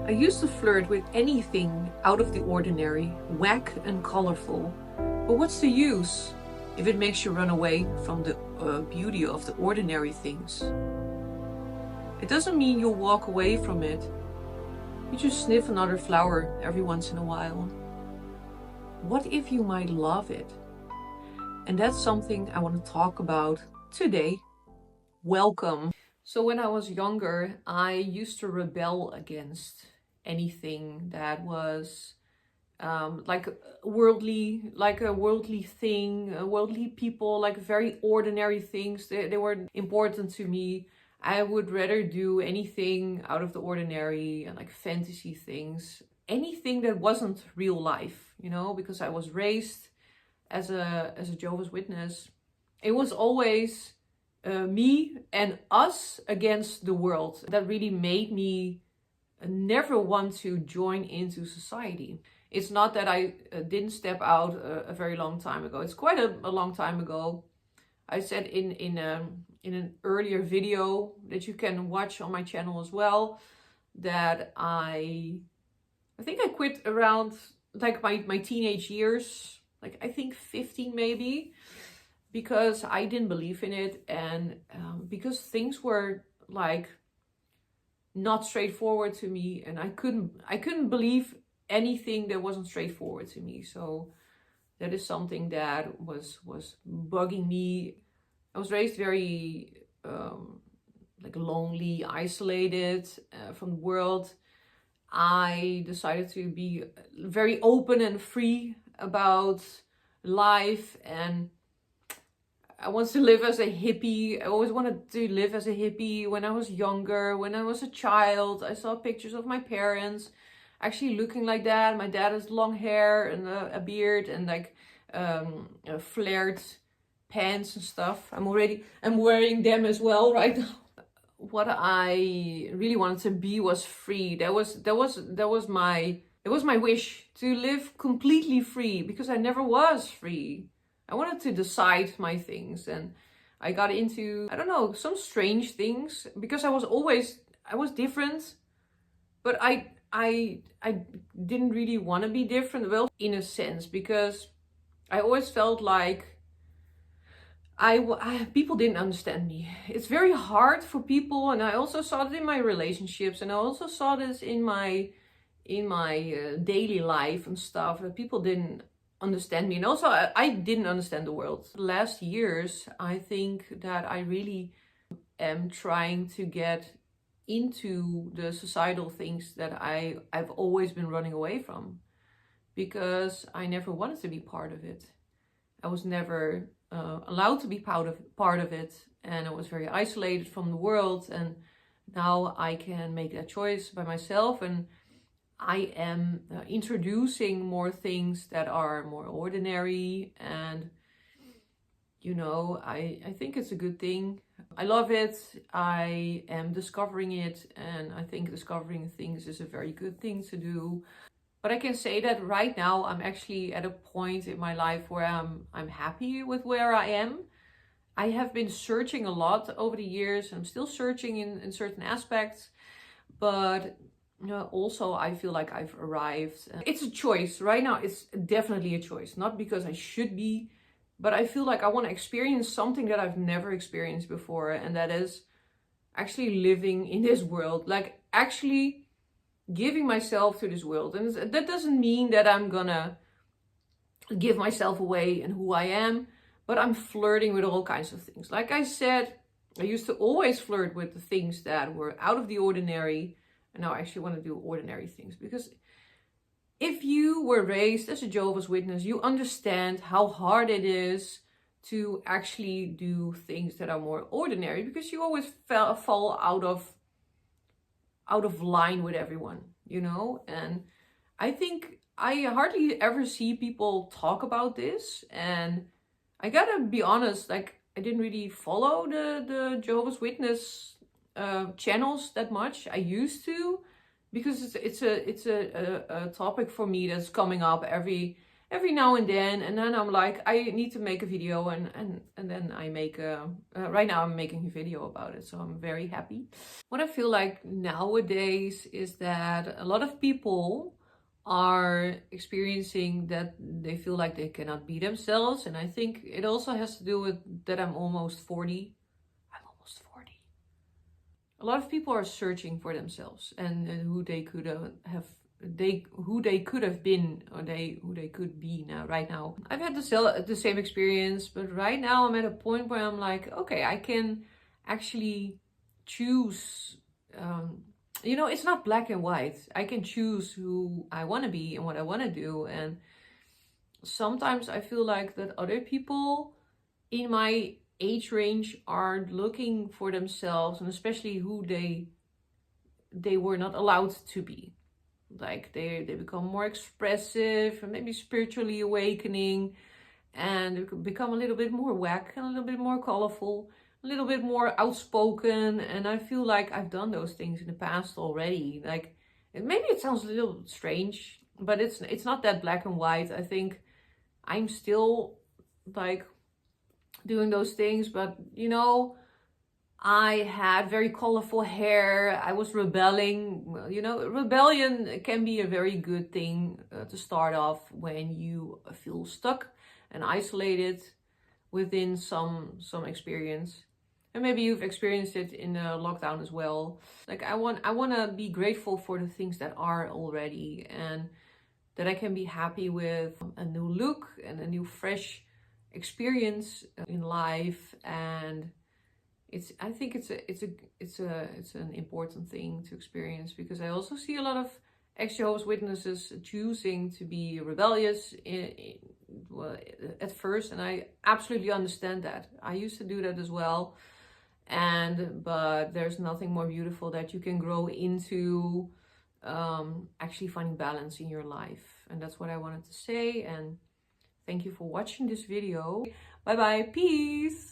I used to flirt with anything out of the ordinary, whack and colorful. But what's the use if it makes you run away from the beauty of the ordinary things? It doesn't mean you'll walk away from it. You just sniff another flower every once in a while. What if you might love it? And that's something I want to talk about today. Welcome. So when I was younger, I used to rebel against anything that was like a worldly thing, worldly people, like very ordinary things. They were important to me. I would rather do anything out of the ordinary and like fantasy things, anything that wasn't real life, you know, because I was raised as a Jehovah's Witness. It was always me and us against the world. That really made me never want to join into society. It's not that I didn't step out a very long time ago. It's quite a long time ago. I said in an earlier video that you can watch on my channel as well, that I think I quit around like my teenage years, like I think 15 maybe, because I didn't believe in it, and because things were like not straightforward to me, and I couldn't believe anything that wasn't straightforward to me. So that is something that was bugging me. I was raised very like lonely, isolated from the world. I decided to be very open and free about life, and I wanted to live as a hippie. I always wanted to live as a hippie when I was younger. When I was a child, I saw pictures of my parents actually looking like that. My dad has long hair and a beard and like flared pants and stuff. I'm wearing them as well right now. What I really wanted to be was free. That was my wish, to live completely free, because I never was free. I wanted to decide my things, and I got into, I don't know, some strange things, because I was different, but I didn't really want to be different. Well, in a sense, because I always felt like people didn't understand me. It's very hard for people, and I also saw it in my relationships, and I also saw this in my daily life and stuff, that people didn't understand me, and also I didn't understand the world. The last years, I think that I really am trying to get into the societal things that I've always been running away from, because I never wanted to be part of it. I was never allowed to be part of it, and I was very isolated from the world. And now I can make that choice by myself, and I am introducing more things that are more ordinary, and you know, I think it's a good thing. I love it. I am discovering it, and I think discovering things is a very good thing to do. But I can say that right now I'm actually at a point in my life where I'm happy with where I am. I have been searching a lot over the years. I'm still searching in certain aspects, but also I feel like I've arrived. It's a choice. Right now it's definitely a choice. Not because I should be, but I feel like I want to experience something that I've never experienced before, and that is actually living in this world, like actually giving myself to this world. And that doesn't mean that I'm gonna give myself away and who I am, but I'm flirting with all kinds of things. Like I said, I used to always flirt with the things that were out of the ordinary, and now I actually want to do ordinary things. Because if you were raised as a Jehovah's Witness, you understand how hard it is to actually do things that are more ordinary, because you always fall out of line with everyone, you know. And I think I hardly ever see people talk about this, and I gotta be honest, like I didn't really follow the Jehovah's Witness channels that much. I used to, because it's a topic for me that's coming up every every now and then I'm like, I need to make a video, and then I make a, right now I'm making a video about it, so I'm very happy. What I feel like nowadays is that a lot of people are experiencing that they feel like they cannot be themselves, and I think it also has to do with that I'm almost 40. I'm almost 40. A lot of people are searching for themselves and who they could have who they could have been, or who they could be now right now. I've had the same experience, but right now I'm at a point where I'm like, okay, I can actually choose. You know, it's not black and white. I can choose who I want to be and what I want to do. And sometimes I feel like that other people in my age range are looking for themselves, and especially who they were not allowed to be. Like they become more expressive and maybe spiritually awakening, and they become a little bit more whack and a little bit more colorful, a little bit more outspoken. And I feel like I've done those things in the past already. Like, maybe it sounds a little strange, but it's not that black and white. I think I'm still like doing those things, but you know, I had very colorful hair. I was rebelling. You know, rebellion can be a very good thing to start off when you feel stuck and isolated within some experience. And maybe you've experienced it in the lockdown as well. Like, I want to be grateful for the things that are already, and that I can be happy with a new look and a new fresh experience in life. And I think it's an important thing to experience, because I also see a lot of ex-Jehovah's Witnesses choosing to be rebellious well, at first, and I absolutely understand that. I used to do that as well, but there's nothing more beautiful that you can grow into actually finding balance in your life. And that's what I wanted to say, and thank you for watching this video. Bye bye, peace.